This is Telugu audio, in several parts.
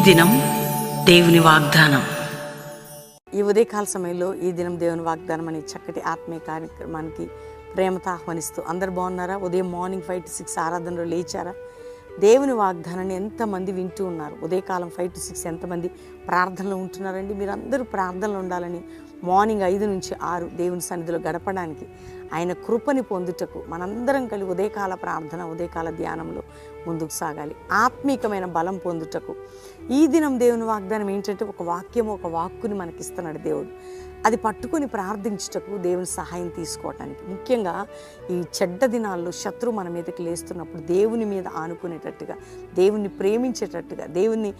దినం దేవుని వాగ్దానం. ఈ ఉదయకాల సమయంలో ఈ దినం దేవుని వాగ్దానం అనే చక్కటి ఆత్మీయ కార్యక్రమానికి ప్రేమతో ఆహ్వానిస్తూ అందరు బాగున్నారా? ఉదయం మార్నింగ్ 5 to 6 ఆరాధనలో లేచారా? దేవుని వాగ్దానాన్ని ఎంతమంది వింటూ ఉన్నారు? ఉదయకాలం 5 to 6 ఎంతమంది ప్రార్థనలో ఉంటున్నారండి? మీరు అందరూ ప్రార్థనలో ఉండాలని మార్నింగ్ 5 నుంచి 6 దేవుని సన్నిధిలో గడపడానికి, ఆయన కృపని పొందుటకు మనందరం కలిగి ఉదయకాల ప్రార్థన, ఉదయకాల ధ్యానంలో ముందుకు సాగాలి. ఆత్మీకమైన బలం పొందుటకు ఈ దినం దేవుని వాగ్దానం ఏంటంటే, ఒక వాక్యము, ఒక వాక్కుని మనకిస్తున్నాడు దేవుడు. అది పట్టుకొని ప్రార్థించుటకు, దేవుని సహాయం తీసుకోవటానికి. ముఖ్యంగా ఈ చెడ్డ దినాల్లో శత్రువు మన మీదకి లేస్తున్నప్పుడు దేవుని మీద ఆనుకునేటట్టుగా, దేవుని ప్రేమించేటట్టుగా, దేవుని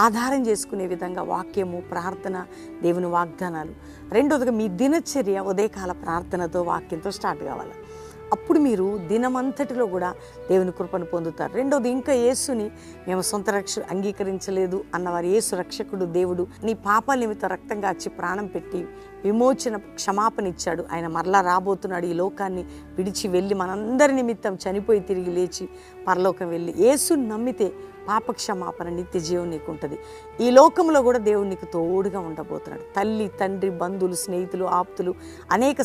ఆధారం చేసుకునే విధంగా వాక్యము, ప్రార్థన, దేవుని వాగ్దానాలు. రెండోదిగా మీ దినచర్య ఉదయకాల ప్రార్థనతో, వాక్యంతో స్టార్ట్ కావాలి. అప్పుడు మీరు దినమంతటిలో కూడా దేవుని కృపను పొందుతారు. రెండోది, ఇంకా యేసుని మేము సొంత అంగీకరించలేదు అన్నవారు, యేసు రక్షకుడు, దేవుడు నీ పాపాల నిమిత్తం రక్తం కాచి ప్రాణం పెట్టి విమోచన, క్షమాపణ ఇచ్చాడు. ఆయన మరలా రాబోతున్నాడు. ఈ లోకాన్ని విడిచి వెళ్ళి మనందరి నిమిత్తం చనిపోయి తిరిగి లేచి పరలోకం వెళ్ళి యేసుని నమ్మితే పాప క్షమాపణ, నిత్య జీవం నీకు ఉంటుంది. ఈ లోకంలో కూడా దేవుడు నీకు తోడుగా ఉండబోతున్నాడు. తల్లి, తండ్రి, బంధువులు, స్నేహితులు, ఆప్తులు అనేక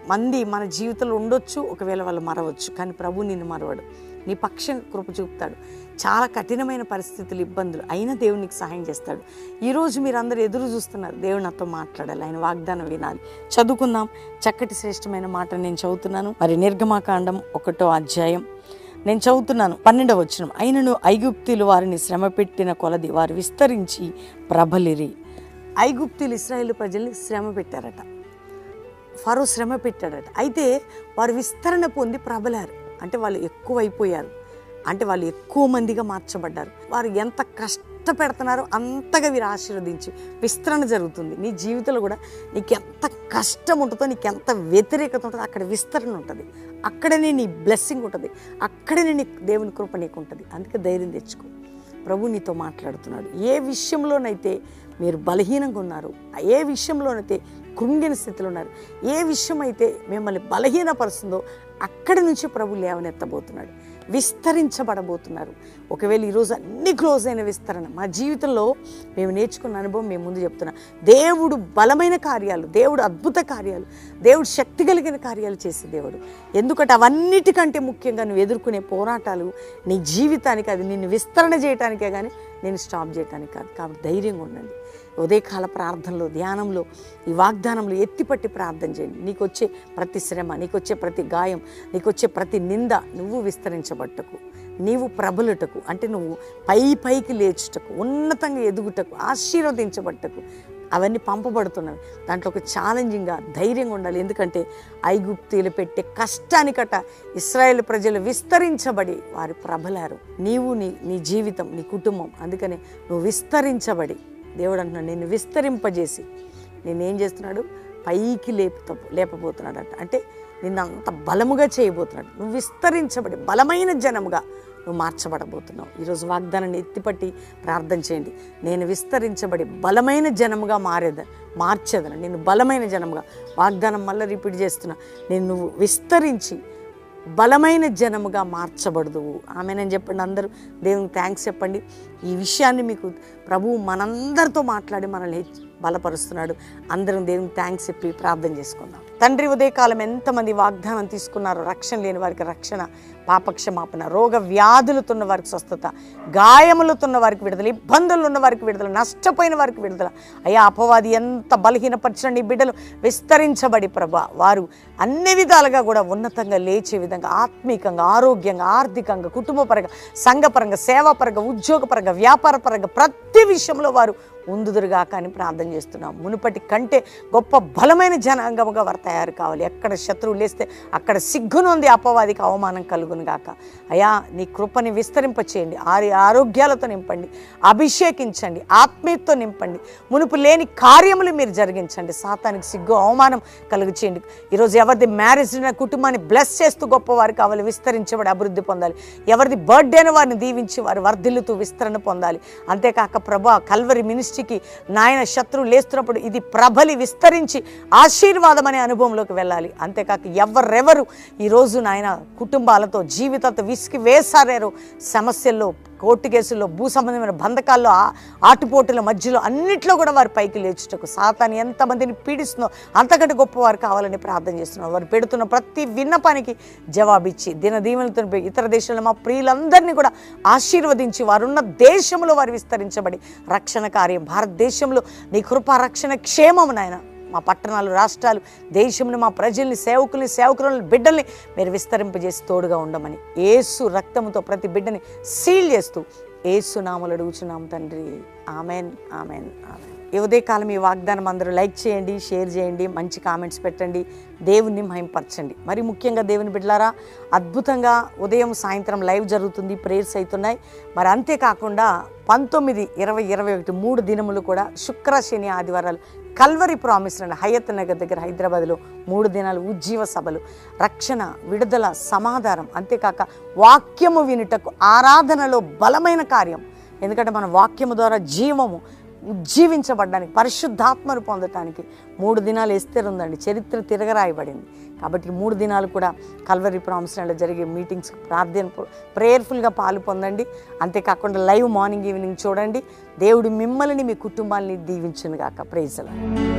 మంది మన జీవితంలో ఉండొచ్చు. ఒకవేళ వాళ్ళు మరవచ్చు, కానీ ప్రభు నిన్ను మరవడు. నీ పక్షం కృప చూపుతాడు. చాలా కఠినమైన పరిస్థితులు, ఇబ్బందులు అయినా దేవుడు నీకు సహాయం చేస్తాడు. ఈరోజు మీరు అందరూ ఎదురు చూస్తున్నారు, దేవుడు నాతో మాట్లాడాలి, ఆయన వాగ్దానం వినాలి. చదువుకుందాం. చక్కటి శ్రేష్టమైన మాట నేను చదువుతున్నాను. మరి నిర్గమాకాండం 1వ అధ్యాయం నేను చదువుతున్నాను. 12వ వచనం. అయినను ఐగుప్తీయులు వారిని శ్రమ పెట్టిన కొలది వారు విస్తరించి ప్రబలిరి. ఐగుప్తీయులు ఇశ్రాయేలు ప్రజల్ని శ్రమ పెట్టారట. ఫరో శ్రమ పెట్టాడట. అయితే వారు విస్తరణ పొంది ప్రబలారు. అంటే వాళ్ళు ఎక్కువైపోయారు. అంటే వాళ్ళు ఎక్కువ మందిగా మార్చబడ్డారు. వారు ఎంత కష్టపెడుతున్నారో అంతగా వీరు ఆశీర్వదించి విస్తరణ జరుగుతుంది. నీ జీవితంలో కూడా నీకు ఎంత కష్టం ఉంటుందో, నీకు ఎంత వ్యతిరేకత ఉంటుందో, అక్కడ విస్తరణ ఉంటుంది. అక్కడనే నీ బ్లెస్సింగ్ ఉంటుంది. అక్కడనే నీ దేవుని కృప నీకు ఉంటుంది. అందుకే ధైర్యం తెచ్చుకో. ప్రభు నీతో మాట్లాడుతున్నాడు. ఏ విషయంలోనైతే మీరు బలహీనంగా ఉన్నారు, ఏ విషయంలోనైతే కృంగిన స్థితిలో ఉన్నారు, ఏ విషయం అయితే మిమ్మల్ని బలహీనపరుస్తుందో అక్కడి నుంచి ప్రభు లేవనెత్తబోతున్నాడు. విస్తరించబడబోతున్నారు. ఒకవేళ ఈరోజు అన్ని క్లోజ్ అయిన విస్తరణ మా జీవితంలో మేము నేర్చుకున్న అనుభవం మేము ముందు చెప్తున్నా. దేవుడు బలమైన కార్యాలు, దేవుడు అద్భుత కార్యాలు, దేవుడు శక్తి కలిగిన కార్యాలు చేసే దేవుడు. ఎందుకంటే అవన్నిటికంటే ముఖ్యంగా నువ్వు ఎదుర్కొనే పోరాటాలు నీ జీవితానికి, అది నిన్ను విస్తరణ చేయడానికే కానీ నేను స్టాప్ చేయడానికి కాదు. కాబట్టి ధైర్యంగా ఉండండి. ఉదయకాల ప్రార్థనలో, ధ్యానంలో, ఈ వాగ్దానంలో ఎత్తిపట్టి ప్రార్థన చేయండి. నీకు వచ్చే ప్రతి శ్రమ, నీకు వచ్చే ప్రతి గాయం, నీకు వచ్చే ప్రతి నింద నువ్వు విస్తరించబట్టకు, నీవు ప్రబలుటకు, అంటే నువ్వు పైకి లేచుటకు, ఉన్నతంగా ఎదుగుటకు, ఆశీర్వదించబట్టకు అవన్నీ పంపబడుతున్నవి. దాంట్లో ఒక ఛాలెంజింగ్గా ధైర్యంగా ఉండాలి. ఎందుకంటే ఐగుప్తీయులు పెట్టే కష్టానికట ఇశ్రాయేలు ప్రజలు విస్తరించబడి వారు ప్రబలారు. నీవు నీ జీవితం, నీ కుటుంబం, అందుకని నువ్వు విస్తరించబడి, దేవుడు అంటున్నాడు నిన్ను విస్తరింపజేసి నేనేం చేస్తున్నాడు, పైకి లేపబోతున్నాడు అంట. అంటే నిన్ను అంత బలముగా చేయబోతున్నాడు. నువ్వు విస్తరించబడి బలమైన జనముగా నువ్వు మార్చబడబోతున్నావు. ఈరోజు వాగ్దానాన్ని ఎత్తిపట్టి ప్రార్థన చేయండి. నేను విస్తరించబడి బలమైన జనముగా మార్చేదను. నేను బలమైన జనముగా, వాగ్దానం మళ్ళీ రిపీట్ చేస్తున్నా, నువ్వు విస్తరించి బలమైన జనముగా మార్చబడదువు. ఆమెనని చెప్పండి. అందరూ దేవునికి థ్యాంక్స్ చెప్పండి. ఈ విషయాన్ని మీకు ప్రభువు మనందరితో మాట్లాడి మనల్ని బలపరుస్తున్నాడు. అందరం దేవునికి థ్యాంక్స్ చెప్పి ప్రార్థన చేసుకుందాం. తండ్రి, ఉదయకాలం ఎంతమంది వాగ్దానం తీసుకున్నారో, రక్షణ లేని వారికి రక్షణ, పాపక్షమాపణ, రోగ వ్యాధులతో ఉన్న వారికి స్వస్థత, గాయములతో ఉన్న వారికి విడుదల, ఇబ్బందులు ఉన్న వారికి విడుదల, నష్టపోయిన వారికి విడుదల. అయ్యా, అపవాది ఎంత బలహీనపరిచిన నీ బిడ్డలు విస్తరించబడి ప్రభా వారు అన్ని విధాలుగా కూడా ఉన్నతంగా లేచే విధంగా, ఆత్మీకంగా, ఆరోగ్యంగా, ఆర్థికంగా, కుటుంబపరంగా, సంఘపరంగా, సేవాపరంగా, ఉద్యోగపరంగా, వ్యాపారపరంగా ప్రతి విషయంలో వారు ఉందుదురుగా కానీ ప్రార్థన చేస్తున్నాం. మునుపటి కంటే గొప్ప బలమైన జనాంగముగా వారు తయారు కావాలి. ఎక్కడ శత్రువు లేస్తే అక్కడ సిగ్గునుంది అపవాదికి అవమానం కలుగును గాక. అయ్యా, నీ కృపని విస్తరింపచేయండి. ఆరోగ్యాలతో నింపండి, అభిషేకించండి, ఆత్మీయతతో నింపండి. మునుపు లేని కార్యములు మీరు జరిగించండి. సాతానికి సిగ్గు, అవమానం కలుగు చేయండి. ఈరోజు ఎవరిది మ్యారేజ్ కుటుంబాన్ని బ్లెస్ చేస్తూ గొప్పవారు కావాలి, విస్తరించబడి అభివృద్ధి పొందాలి. ఎవరిది బర్త్డేను వారిని దీవించి వారు వర్ధిల్లుతూ విస్తరణ పొందాలి. అంతేకాక ప్రభా, కల్వరి మినిస్ట్రీ నాయన శత్రువు లేస్తున్నప్పుడు ఇది ప్రబలి విస్తరించి ఆశీర్వాదం అనే అనుభవంలోకి వెళ్ళాలి. అంతేకాక ఎవరెవరు ఈరోజు నాయన కుటుంబాలతో, జీవితాలతో విసిగి వేసారారో, సమస్యల్లో కోర్టు కేసుల్లో, భూ సంబంధమైన బంధకాల్లో, ఆటుపోటుల మధ్యలో అన్నిట్లో కూడా వారు పైకి లేచుటకు సాతాను ఎంతమందిని పీడిస్తుందో అంతకంటే గొప్పవారు కావాలని ప్రార్థన చేస్తున్నారు. వారు పెడుతున్న ప్రతి విన్నపానికి జవాబిచ్చి దినదీవెనలతో ఇతర దేశాల్లో మా ప్రియులందరినీ కూడా ఆశీర్వదించి వారున్న దేశంలో వారు విస్తరించబడి రక్షణ కార్యం, భారతదేశంలో నీ కృపా రక్షణ క్షేమము నాయన, మా పట్టణాలు, రాష్ట్రాలు, దేశంలో మా ప్రజల్ని, సేవకుల్ని, సేవకులను, బిడ్డల్ని మీరు విస్తరింపజేసి తోడుగా ఉండమని యేసు రక్తంతో ప్రతి బిడ్డని సీల్ చేస్తూ యేసు నామములో అడుగుచున్నాం తండ్రి. Amen, amen, amen. ఈ ఉదయకాలం ఈ వాగ్దానం అందరూ లైక్ చేయండి, షేర్ చేయండి, మంచి కామెంట్స్ పెట్టండి, దేవుణ్ణి మహింపరచండి. మరి ముఖ్యంగా దేవుని బిడ్డలారా, అద్భుతంగా ఉదయం సాయంత్రం లైవ్ జరుగుతుంది, ప్రేయర్స్ అవుతున్నాయి. మరి అంతేకాకుండా 19, 20, 21 3 దినములు కూడా శుక్ర, శని, ఆదివారాలు కల్వరి ప్రామిస్ అండి హయత్ నగర్ దగ్గర హైదరాబాద్లో 3 దినాలు ఉజ్జీవ సభలు, రక్షణ, విడుదల, సమాధానం, అంతేకాక వాక్యము వినుటకు ఆరాధనలో బలమైన కార్యం. ఎందుకంటే మన వాక్యము ద్వారా జీవము ఉజ్జీవించబడడానికి, పరిశుద్ధాత్మను పొందటానికి 3 దినాలు ఎస్తేరు ఉందండి, చరిత్ర తిరగరాయబడింది. కాబట్టి 3 దినాలు కూడా కల్వరి ప్రామిస్లో జరిగే మీటింగ్స్, ప్రార్థన, ప్రేయర్ఫుల్గా పాలు పొందండి. అంతేకాకుండా లైవ్ మార్నింగ్ ఈవినింగ్ చూడండి. దేవుడు మిమ్మల్ని, మీ కుటుంబాన్ని దీవించును గాక. Praise the lord.